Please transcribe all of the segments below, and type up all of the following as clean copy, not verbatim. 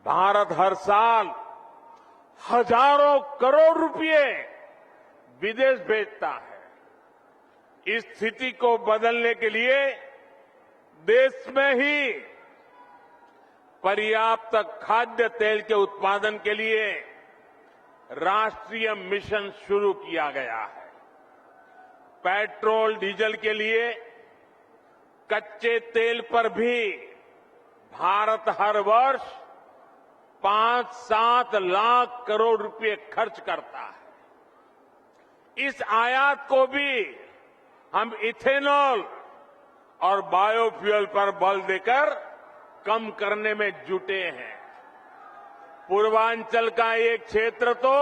भारत हर साल हजारों करोड़ रुपए विदेश भेजता है। इस स्थिति को बदलने के लिए देश में ही पर्याप्त खाद्य तेल के उत्पादन के लिए राष्ट्रीय मिशन शुरू किया गया है। पेट्रोल डीजल के लिए कच्चे तेल पर भी भारत हर वर्ष 5-7 लाख करोड़ रुपए खर्च करता है। इस आयात को भी हम इथेनॉल और बायोफ्यूल पर बल देकर कम करने में जुटे हैं। पूर्वांचल का एक क्षेत्र तो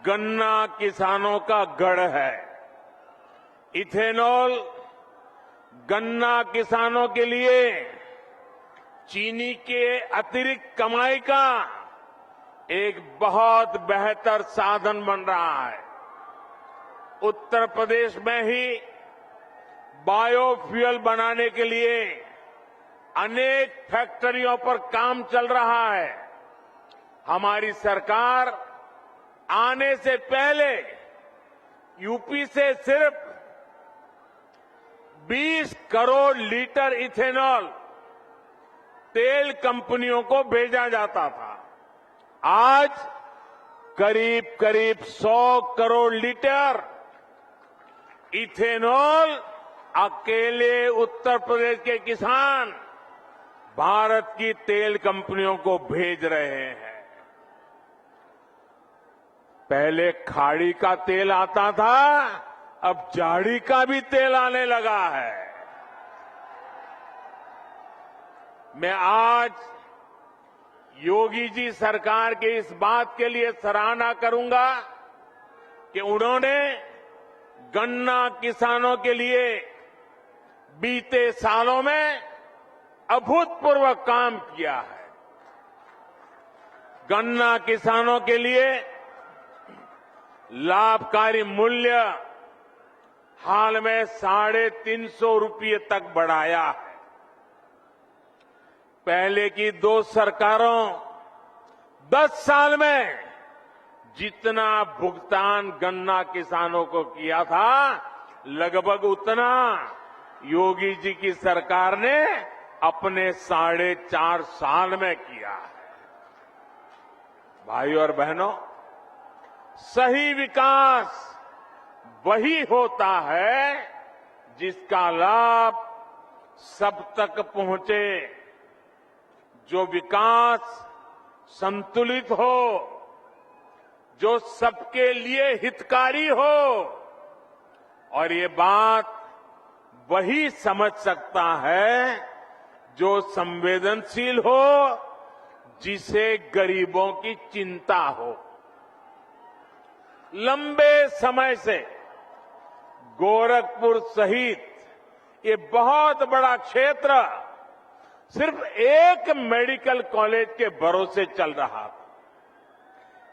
गन्ना किसानों का गढ़ है। इथेनॉल गन्ना किसानों के लिए चीनी के अतिरिक्त कमाई का एक बहुत बेहतर साधन बन रहा है। उत्तर प्रदेश में ही बायोफ्यूल बनाने के लिए अनेक फैक्ट्रियों पर काम चल रहा है। हमारी सरकार आने से पहले यूपी से सिर्फ 20 करोड़ लीटर इथेनॉल तेल कंपनियों को भेजा जाता था। आज करीब करीब 100 करोड़ लीटर इथेनॉल अकेले उत्तर प्रदेश के किसान भारत की तेल कंपनियों को भेज रहे हैं। पहले खाड़ी का तेल आता था, अब झाड़ी का भी तेल आने लगा है। मैं आज योगी जी सरकार के इस बात के लिए सराहना करूंगा कि उन्होंने गन्ना किसानों के लिए बीते सालों में अभूतपूर्व काम किया है। गन्ना किसानों के लिए लाभकारी मूल्य हाल में 350 रुपये तक बढ़ाया है। पहले की 2 सरकारों 10 साल में जितना भुगतान गन्ना किसानों को किया था, लगभग उतना योगी जी की सरकार ने अपने 4.5 साल में किया है। भाइयों और बहनों, सही विकास वही होता है जिसका लाभ सब तक पहुंचे, जो विकास संतुलित हो, जो सबके लिए हितकारी हो। और ये बात वही समझ सकता है जो संवेदनशील हो, जिसे गरीबों की चिंता हो। लंबे समय से गोरखपुर सहित ये बहुत बड़ा क्षेत्र सिर्फ एक मेडिकल कॉलेज के भरोसे चल रहा था।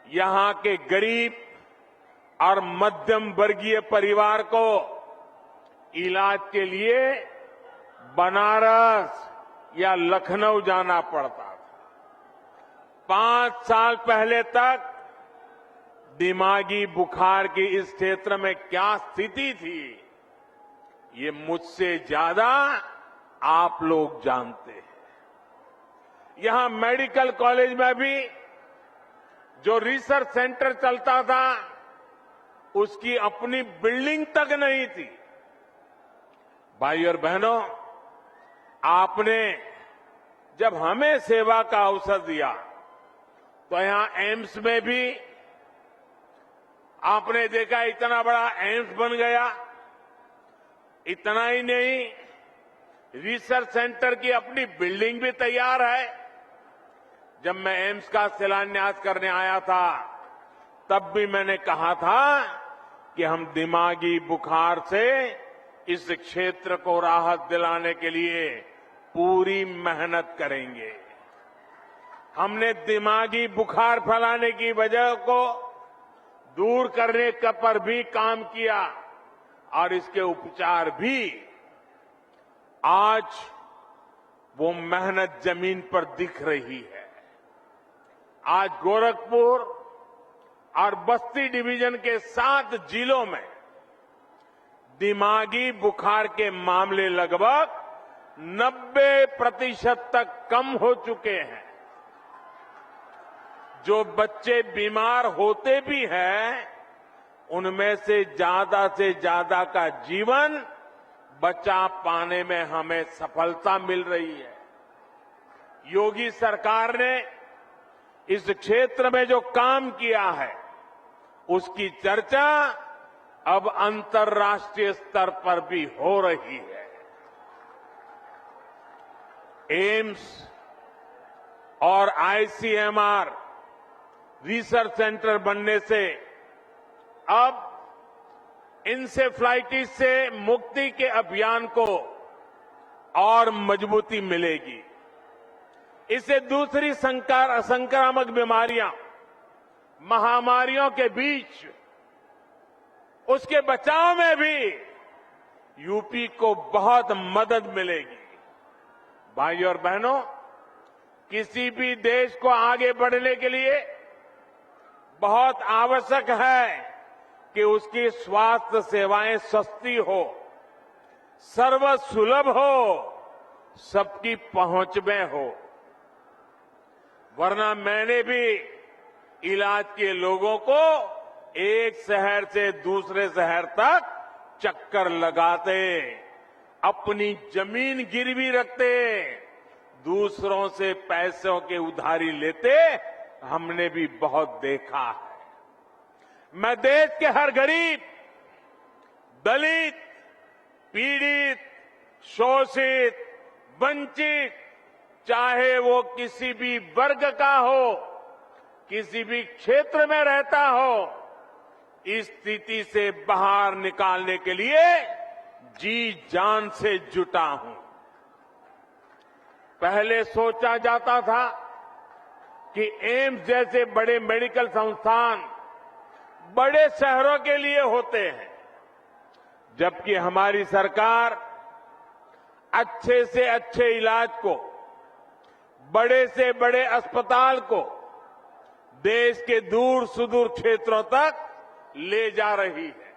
यहां के गरीब और मध्यम वर्गीय परिवार को इलाज के लिए बनारस या लखनऊ जाना पड़ता था। 5 साल पहले तक दिमागी बुखार की इस क्षेत्र में क्या स्थिति थी, ये मुझसे ज्यादा आप लोग जानते हैं। यहां मेडिकल कॉलेज में भी जो रिसर्च सेंटर चलता था, उसकी अपनी बिल्डिंग तक नहीं थी। भाई और बहनों, आपने जब हमें सेवा का अवसर दिया तो यहां एम्स में भी आपने देखा इतना बड़ा एम्स बन गया। इतना ही नहीं, रिसर्च सेंटर की अपनी बिल्डिंग भी तैयार है। जब मैं एम्स का शिलान्यास करने आया था, तब भी मैंने कहा था कि हम दिमागी बुखार से इस क्षेत्र को राहत दिलाने के लिए पूरी मेहनत करेंगे। हमने दिमागी बुखार फैलाने की वजह को दूर करने पर भी काम किया और इसके उपचार भी। आज वो मेहनत जमीन पर दिख रही है। आज गोरखपुर और बस्ती डिवीजन के 7 जिलों में दिमागी बुखार के मामले लगभग 90% तक कम हो चुके हैं। जो बच्चे बीमार होते भी हैं, उनमें से ज्यादा का जीवन बचा पाने में हमें सफलता मिल रही है। योगी सरकार ने इस क्षेत्र में जो काम किया है, उसकी चर्चा अब अंतर्राष्ट्रीय स्तर पर भी हो रही है। एम्स और आईसीएमआर रिसर्च सेंटर बनने से अब इंसेफ्लाइटिस से मुक्ति के अभियान को और मजबूती मिलेगी। इससे दूसरी संक्रामक बीमारियां, महामारियों के बीच उसके बचाव में भी यूपी को बहुत मदद मिलेगी। भाइयों और बहनों, किसी भी देश को आगे बढ़ने के लिए बहुत आवश्यक है कि उसकी स्वास्थ्य सेवाएं सस्ती हो, सर्वसुलभ हो, सबकी पहुंच में हो। वरना मैंने भी इलाज के लोगों को एक शहर से दूसरे शहर तक चक्कर लगाते, अपनी जमीन गिरवी रखते, दूसरों से पैसों के उधारी लेते हमने भी बहुत देखा है। मैं देश के हर गरीब, दलित, पीड़ित, शोषित, वंचित, चाहे वो किसी भी वर्ग का हो, किसी भी क्षेत्र में रहता हो, इस स्थिति से बाहर निकालने के लिए जी जान से जुटा हूं। पहले सोचा जाता था कि एम्स जैसे बड़े मेडिकल संस्थान बड़े शहरों के लिए होते हैं, जबकि हमारी सरकार अच्छे से अच्छे इलाज को, बड़े से बड़े अस्पताल को देश के दूर सुदूर क्षेत्रों तक ले जा रही है।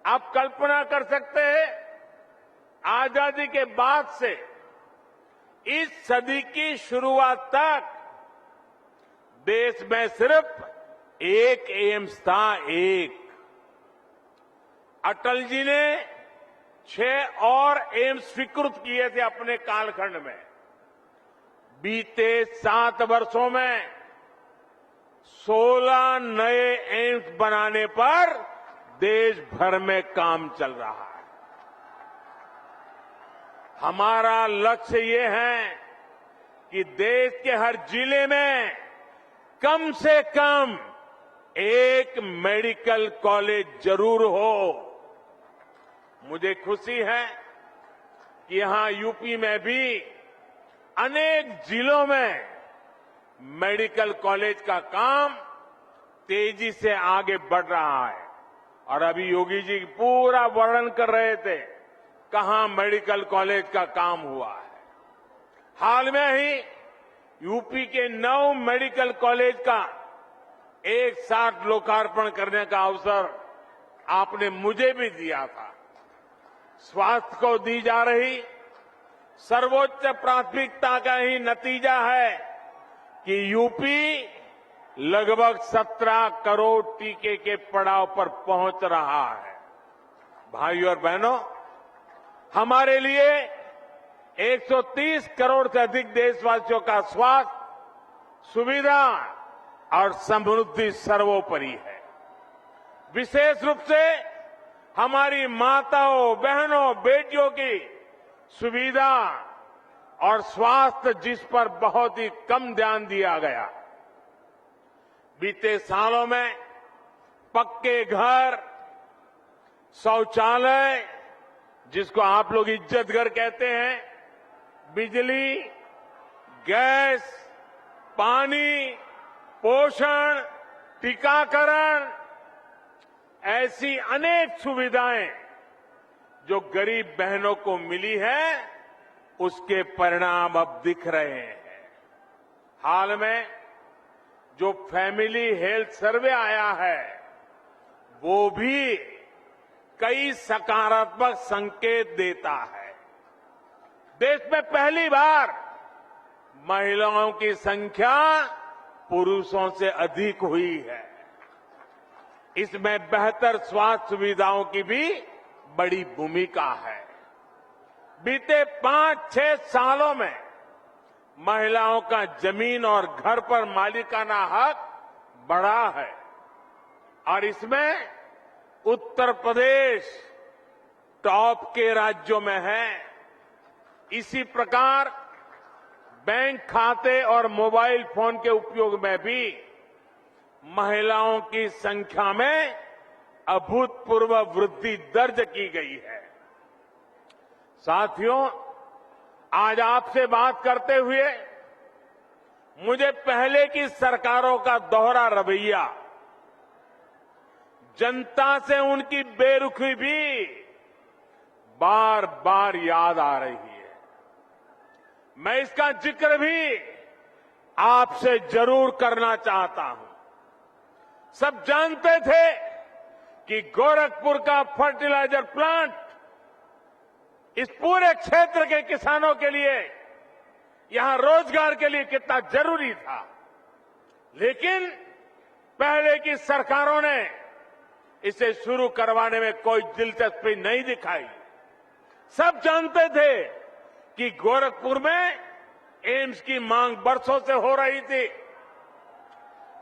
आप कल्पना कर सकते हैं, आजादी के बाद से इस सदी की शुरुआत तक देश में सिर्फ एक एम्स था, एक। अटल जी ने 6 और एम्स स्वीकृत किए थे अपने कालखंड में। बीते 7 वर्षों में 16 नए एम्स बनाने पर देश भर में काम चल रहा है। हमारा लक्ष्य ये है कि देश के हर जिले में कम से कम एक मेडिकल कॉलेज जरूर हो। मुझे खुशी है कि यहां यूपी में भी अनेक जिलों में मेडिकल कॉलेज का काम तेजी से आगे बढ़ रहा है। और अभी योगी जी पूरा वर्णन कर रहे थे कहां मेडिकल कॉलेज का काम हुआ है। हाल में ही यूपी के 9 मेडिकल कॉलेज का एक साथ लोकार्पण करने का अवसर आपने मुझे भी दिया था। स्वास्थ्य को दी जा रही सर्वोच्च प्राथमिकता का ही नतीजा है कि यूपी लगभग 17 करोड़ टीके के पड़ाव पर पहुंच रहा है। भाइयों और बहनों, हमारे लिए 130 करोड़ से अधिक देशवासियों का स्वास्थ्य, सुविधा और समृद्धि सर्वोपरि है। विशेष रूप से हमारी माताओं, बहनों, बेटियों की सुविधा और स्वास्थ्य, जिस पर बहुत ही कम ध्यान दिया गया। बीते सालों में पक्के घर, शौचालय, जिसको आप लोग इज्जत घर कहते हैं, बिजली, गैस, पानी, पोषण, टीकाकरण, ऐसी अनेक सुविधाएं जो गरीब बहनों को मिली है, उसके परिणाम अब दिख रहे हैं। हाल में जो फैमिली हेल्थ सर्वे आया है वो भी कई सकारात्मक संकेत देता है। देश में पहली बार महिलाओं की संख्या पुरुषों से अधिक हुई है। इसमें बेहतर स्वास्थ्य सुविधाओं की भी बड़ी भूमिका है। बीते 5-6 सालों में महिलाओं का जमीन और घर पर मालिकाना हक बढ़ा है और इसमें उत्तर प्रदेश टॉप के राज्यों में है। इसी प्रकार बैंक खाते और मोबाइल फोन के उपयोग में भी महिलाओं की संख्या में अभूतपूर्व वृद्धि दर्ज की गई है। साथियों, आज आपसे बात करते हुए मुझे पहले की सरकारों का दोहरा रवैया, जनता से उनकी बेरुखी भी बार बार याद आ रही है। मैं इसका जिक्र भी आपसे जरूर करना चाहता हूं। सब जानते थे कि गोरखपुर का फर्टिलाइजर प्लांट इस पूरे क्षेत्र के किसानों के लिए, यहां रोजगार के लिए कितना जरूरी था, लेकिन पहले की सरकारों ने इसे शुरू करवाने में कोई दिलचस्पी नहीं दिखाई। सब जानते थे कि गोरखपुर में एम्स की मांग बरसों से हो रही थी,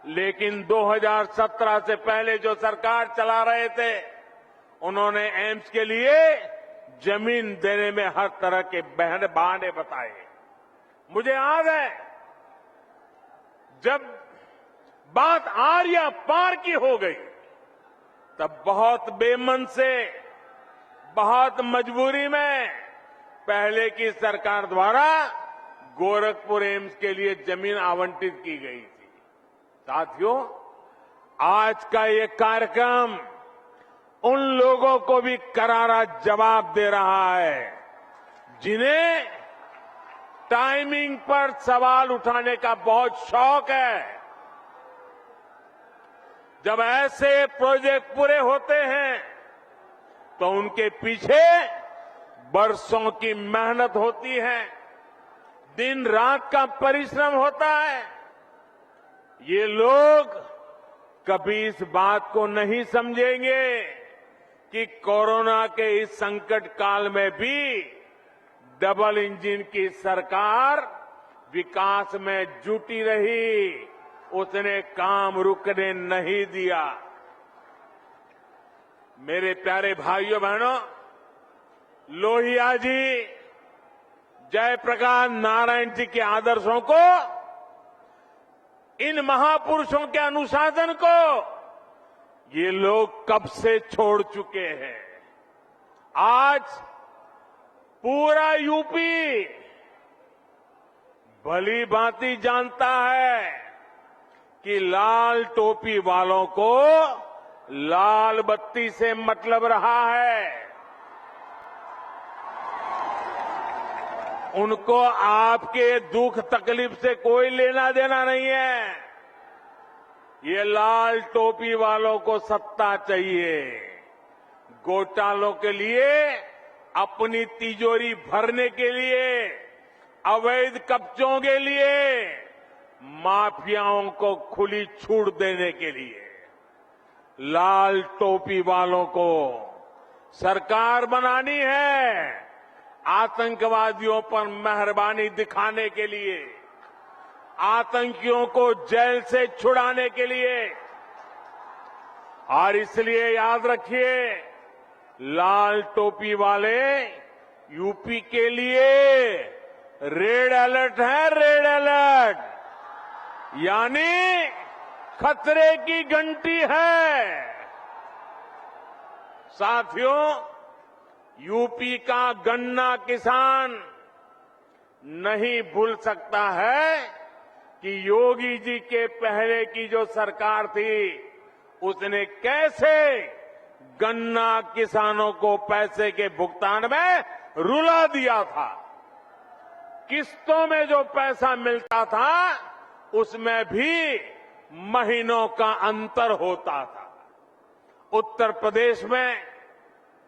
लेकिन 2017 से पहले जो सरकार चला रहे थे उन्होंने एम्स के लिए जमीन देने में हर तरह के बहाने बताए। मुझे याद है जब बात आर्या पार की हो गई तब बहुत बेमन से, बहुत मजबूरी में पहले की सरकार द्वारा गोरखपुर एम्स के लिए जमीन आवंटित की गई थी। साथियों, आज का ये कार्यक्रम उन लोगों को भी करारा जवाब दे रहा है जिन्हें टाइमिंग पर सवाल उठाने का बहुत शौक है। जब ऐसे प्रोजेक्ट पूरे होते हैं तो उनके पीछे बरसों की मेहनत होती है, दिन रात का परिश्रम होता है। ये लोग कभी इस बात को नहीं समझेंगे कि कोरोना के इस संकट काल में भी डबल इंजन की सरकार विकास में जुटी रही, उसने काम रुकने नहीं दिया। मेरे प्यारे भाइयों बहनों, लोहिया जी, जयप्रकाश नारायण जी के आदर्शों को, इन महापुरुषों के अनुशासन को ये लोग कब से छोड़ चुके हैं। आज पूरा यूपी भली भांति जानता है कि लाल टोपी वालों को लाल बत्ती से मतलब रहा है। उनको आपके दुख तकलीफ से कोई लेना देना नहीं है। ये लाल टोपी वालों को सत्ता चाहिए, घोटालों के लिए, अपनी तिजोरी भरने के लिए, अवैध कब्जों के लिए, माफियाओं को खुली छूट देने के लिए। लाल टोपी वालों को सरकार बनानी है आतंकवादियों पर मेहरबानी दिखाने के लिए, आतंकियों को जेल से छुड़ाने के लिए। और इसलिए याद रखिए, लाल टोपी वाले यूपी के लिए रेड अलर्ट है, रेड अलर्ट, यानी खतरे की घंटी है। साथियों, यूपी का गन्ना किसान नहीं भूल सकता है कि योगी जी के पहले की जो सरकार थी उसने कैसे गन्ना किसानों को पैसे के भुगतान में रुला दिया था। किस्तों में जो पैसा मिलता था उसमें भी महीनों का अंतर होता था। उत्तर प्रदेश में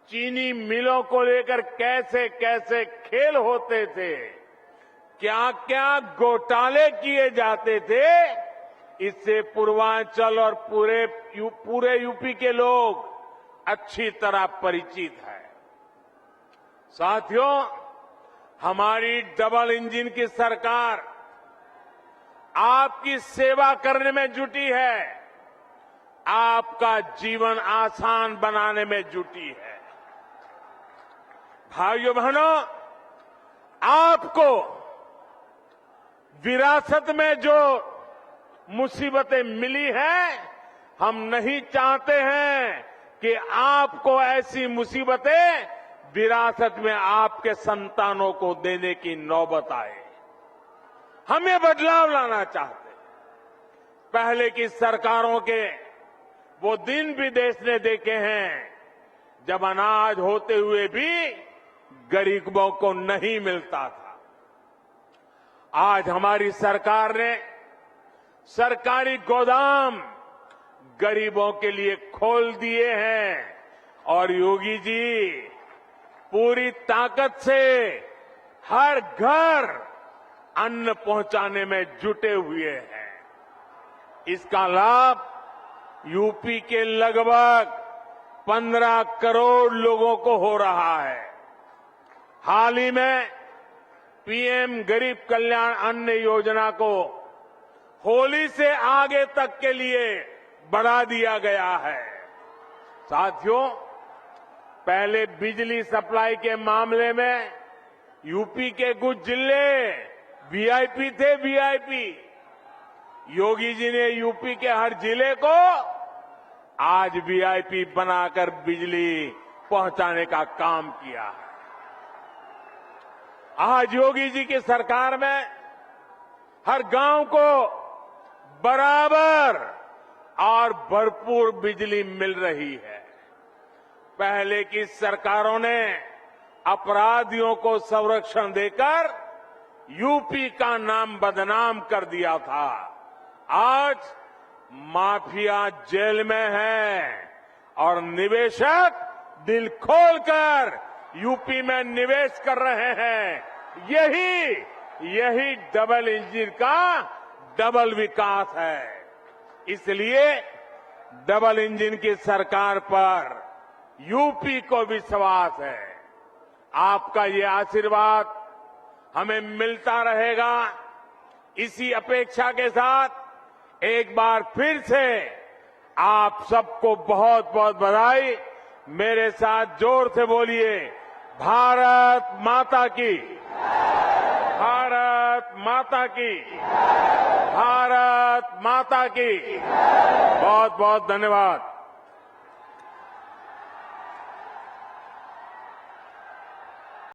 चीनी मिलों को लेकर कैसे कैसे खेल होते थे, क्या क्या घोटाले किए जाते थे, इससे पूर्वांचल और पूरे यूपी के लोग अच्छी तरह परिचित है। साथियों, हमारी डबल इंजन की सरकार आपकी सेवा करने में जुटी है, आपका जीवन आसान बनाने में जुटी है। भाइयों बहनों, आपको विरासत में जो मुसीबतें मिली हैं, हम नहीं चाहते हैं कि आपको ऐसी मुसीबतें विरासत में आपके संतानों को देने की नौबत आए। हम ये बदलाव लाना चाहते हैं। पहले की सरकारों के वो दिन भी देश ने देखे हैं जब अनाज होते हुए भी गरीबों को नहीं मिलता था। आज हमारी सरकार ने सरकारी गोदाम गरीबों के लिए खोल दिए हैं और योगी जी पूरी ताकत से हर घर अन्न पहुंचाने में जुटे हुए हैं। इसका लाभ यूपी के लगभग 15 करोड़ लोगों को हो रहा है। हाल ही में पीएम गरीब कल्याण अन्न योजना को होली से आगे तक के लिए बढ़ा दिया गया है। साथियों, पहले बिजली सप्लाई के मामले में यूपी के कुछ जिले वीआईपी थे, वीआईपी। योगी जी ने यूपी के हर जिले को आज वीआईपी बनाकर बिजली पहुंचाने का काम किया है। आज योगी जी की सरकार में हर गांव को बराबर और भरपूर बिजली मिल रही है। पहले की सरकारों ने अपराधियों को संरक्षण देकर यूपी का नाम बदनाम कर दिया था। आज माफिया जेल में है और निवेशक दिल खोलकर यूपी में निवेश कर रहे हैं। यही डबल इंजन का डबल विकास है। इसलिए डबल इंजन की सरकार पर यूपी को विश्वास है। आपका ये आशीर्वाद हमें मिलता रहेगा। इसी अपेक्षा के साथ एक बार फिर से आप सबको बहुत बहुत बधाई। मेरे साथ जोर से बोलिए, भारत माता की, भारत माता की, भारत माता की। बहुत बहुत धन्यवाद।